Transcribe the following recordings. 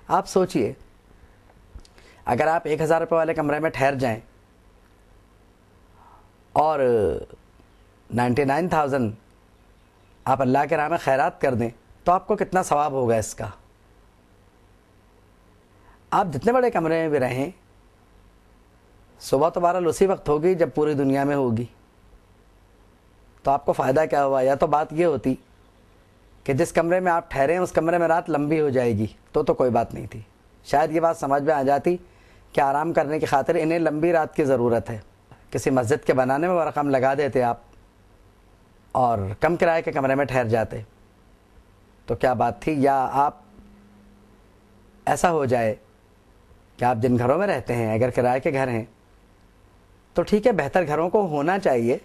آپ سوچئے اگر آپ 1000 روپے والے کمرے میں ٹھہر جائیں اور 99,000 آپ اللہ کے راہ میں خیرات کر دیں تو آپ کو کتنا ثواب ہوگا اس کا. آپ جتنے بڑے کمرے میں بھی رہیں، صبح تو بہرحال اسی وقت ہوگی جب پوری دنیا میں ہوگی، تو آپ کو فائدہ کیا ہوا؟ یا تو بات یہ ہوتی کہ جس کمرے میں آپ ٹھہرے ہیں اس کمرے میں رات لمبی ہو جائے گی تو کوئی بات نہیں تھی. شاید یہ بات سمجھ میں آ جاتی کہ آرام کرنے کی خاطر انہیں لمبی رات کی ضرورت ہے. کسی مسجد کے بنانے میں وہ رقم لگا دیتے آپ اور کم کرائے کے کمرے میں ٹھہر جاتے تو کیا بات تھی. یا آپ ایسا ہو جائے کہ آپ جن گھروں میں رہتے ہیں اگر کرائے کے گھر ہیں تو ٹھیک ہے، بہتر گھروں کو ہونا چاہیے،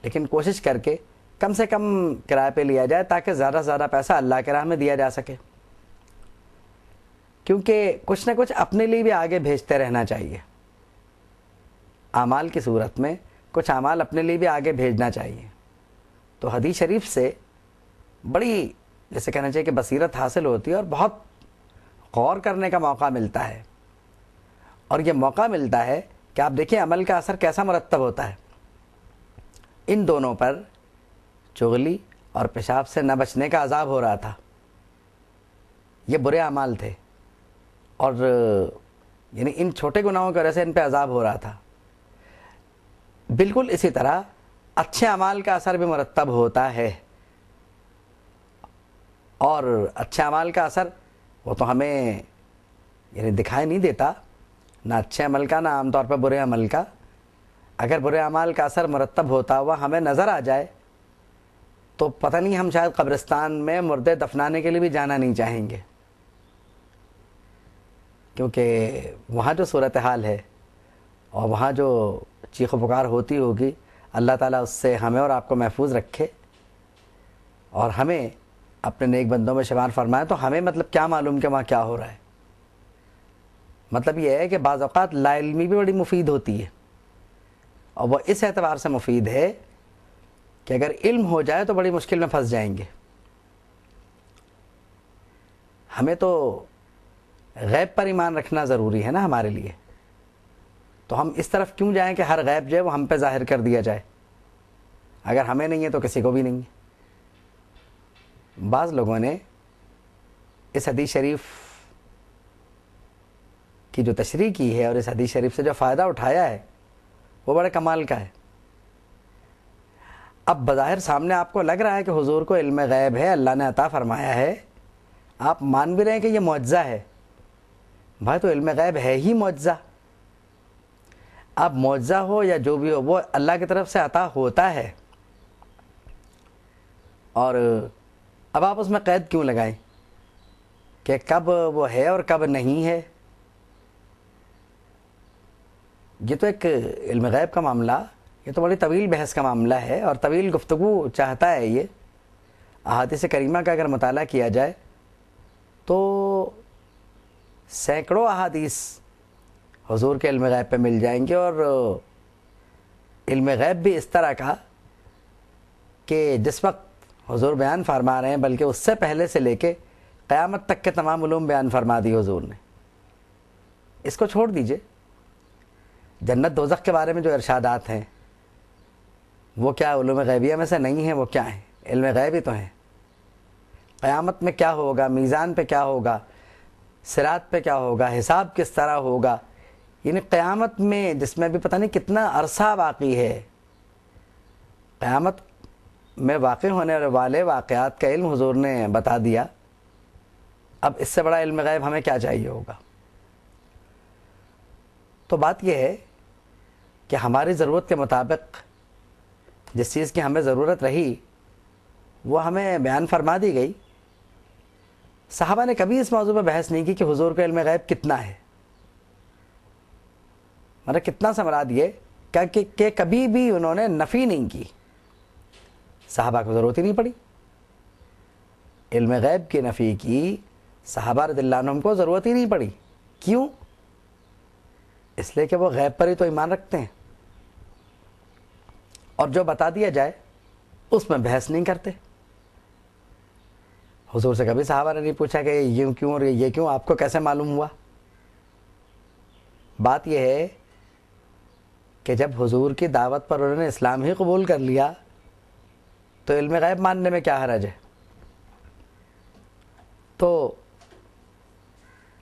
لیکن کوشش کر کے کم سے کم کرائے پہ لیا جائے تاکہ زیادہ سے زیادہ پیسہ اللہ کے راہ میں دیا جا سکے. کیونکہ کچھ نہ کچھ اپنے لیے بھی آگے بھیجتے رہنا چاہیے. اعمال کی صورت میں کچھ اعمال اپنے لیے بھی آگے بھیجنا چاہیے. تو حدیث شریف سے بڑی جیسے کہنا چاہیے کہ بصیرت حاصل ہوتی ہے اور بہت غور کرنے کا موقع ملتا ہے. اور یہ موقع ملتا ہے کہ آپ دیکھیں عمل کا اثر کیسا مرتب ہوتا ہے. ان دونوں پر چغلی اور پیشاب سے نہ بچنے کا عذاب ہو رہا تھا. یہ برے اعمال تھے اور یعنی ان چھوٹے گناہوں کی وجہ سے ان پہ عذاب ہو رہا تھا. بالکل اسی طرح اچھے اعمال کا اثر بھی مرتب ہوتا ہے، اور اچھے اعمال کا اثر وہ تو ہمیں یعنی دکھائی نہیں دیتا، نہ اچھے عمل کا نہ عام طور پہ برے عمل کا. اگر برے اعمال کا اثر مرتب ہوتا ہوا ہمیں نظر آ جائے تو پتہ نہیں ہم شاید قبرستان میں مردے دفنانے کے لیے بھی جانا نہیں چاہیں گے، کیونکہ وہاں جو صورتحال ہے اور وہاں جو چیخ و پکار ہوتی ہوگی، اللہ تعالیٰ اس سے ہمیں اور آپ کو محفوظ رکھے اور ہمیں اپنے نیک بندوں میں شمار فرمائے. تو ہمیں مطلب کیا معلوم کہ وہاں کیا ہو رہا ہے. مطلب یہ ہے کہ بعض اوقات لا علمی بھی بڑی مفید ہوتی ہے، اور وہ اس اعتبار سے مفید ہے کہ اگر علم ہو جائے تو بڑی مشکل میں پھنس جائیں گے. ہمیں تو غیب پر ایمان رکھنا ضروری ہے نا ہمارے لیے، تو ہم اس طرف کیوں جائیں کہ ہر غیب جو ہے وہ ہم پہ ظاہر کر دیا جائے؟ اگر ہمیں نہیں ہے تو کسی کو بھی نہیں ہے. بعض لوگوں نے اس حدیث شریف کی جو تشریح کی ہے اور اس حدیث شریف سے جو فائدہ اٹھایا ہے وہ بڑے کمال کا ہے. اب بظاہر سامنے آپ کو لگ رہا ہے کہ حضور کو علم غیب ہے، اللہ نے عطا فرمایا ہے، آپ مان بھی رہے ہیں کہ یہ معجزہ ہے. بھائی تو علم غیب ہے ہی معجزہ. اب معجزہ ہو یا جو بھی ہو وہ اللہ کی طرف سے عطا ہوتا ہے، اور اب آپ اس میں قید کیوں لگائیں کہ کب وہ ہے اور کب نہیں ہے؟ یہ تو ایک علم غیب کا معاملہ، یہ تو بڑی طویل بحث کا معاملہ ہے اور طویل گفتگو چاہتا ہے. یہ احادیث کریمہ کا اگر مطالعہ کیا جائے تو سینکڑوں احادیث حضور کے علم غیب پہ مل جائیں گے، اور علم غیب بھی اس طرح کا کہ جس وقت حضور بیان فرما رہے ہیں بلکہ اس سے پہلے سے لے کے قیامت تک کے تمام علوم بیان فرما دی حضور نے. اس کو چھوڑ دیجئے، جنت دوزخ کے بارے میں جو ارشادات ہیں وہ کیا علوم غیبیہ میں سے نہیں ہیں؟ وہ کیا ہیں؟ علم غیب ہی تو ہیں. قیامت میں کیا ہوگا، میزان پہ کیا ہوگا، صراط پہ کیا ہوگا، حساب کس طرح ہوگا، یعنی قیامت میں جس میں بھی پتہ نہیں کتنا عرصہ باقی ہے، قیامت میں واقع ہونے والے واقعات کا علم حضور نے بتا دیا. اب اس سے بڑا علم غیب ہمیں کیا چاہیے ہوگا؟ تو بات یہ ہے کہ ہماری ضرورت کے مطابق جس چیز کی ہمیں ضرورت رہی وہ ہمیں بیان فرما دی گئی. صحابہ نے کبھی اس موضوع پہ بحث نہیں کی کہ حضور کا علم غیب کتنا ہے، مطلب کتنا سے مراد یہ کہ کبھی بھی انہوں نے نفی نہیں کی. صحابہ کو ضرورت ہی نہیں پڑی علم غیب کی نفی کی، صحابہ رضی اللہ عنہم کو ضرورت ہی نہیں پڑی. کیوں؟ اس لیے کہ وہ غیب پر ہی تو ایمان رکھتے ہیں، اور جو بتا دیا جائے اس میں بحث نہیں کرتے. حضور سے کبھی صحابہ نے نہیں پوچھا کہ یہ کیوں اور یہ کیوں، آپ کو کیسے معلوم ہوا؟ بات یہ ہے کہ جب حضور کی دعوت پر انہوں نے اسلام ہی قبول کر لیا تو علم غیب ماننے میں کیا حرج ہے؟ تو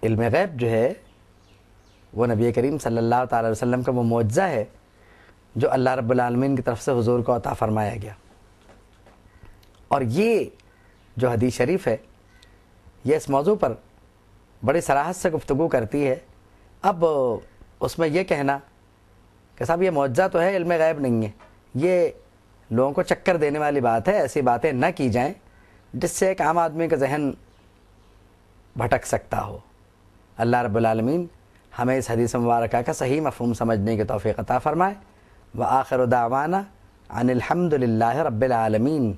علم غیب جو ہے وہ نبی کریم صلی اللہ تعالی وسلم کا وہ معجزہ ہے جو اللہ رب العالمین کی طرف سے حضور کو عطا فرمایا گیا. اور یہ جو حدیث شریف ہے یہ اس موضوع پر بڑی صراحت سے گفتگو کرتی ہے. اب اس میں یہ کہنا کہ صاحب یہ معجزہ تو ہے، علم غیب نہیں ہے، یہ لوگوں کو چکر دینے والی بات ہے. ایسی باتیں نہ کی جائیں جس سے ایک عام آدمی کا ذہن بھٹک سکتا ہو. اللہ رب العالمین ہمیں اس حدیث مبارکہ کا صحیح مفہوم سمجھنے کی توفیق عطا فرمائے. وآخر دعوانا ان الحمد للہ رب العالمین.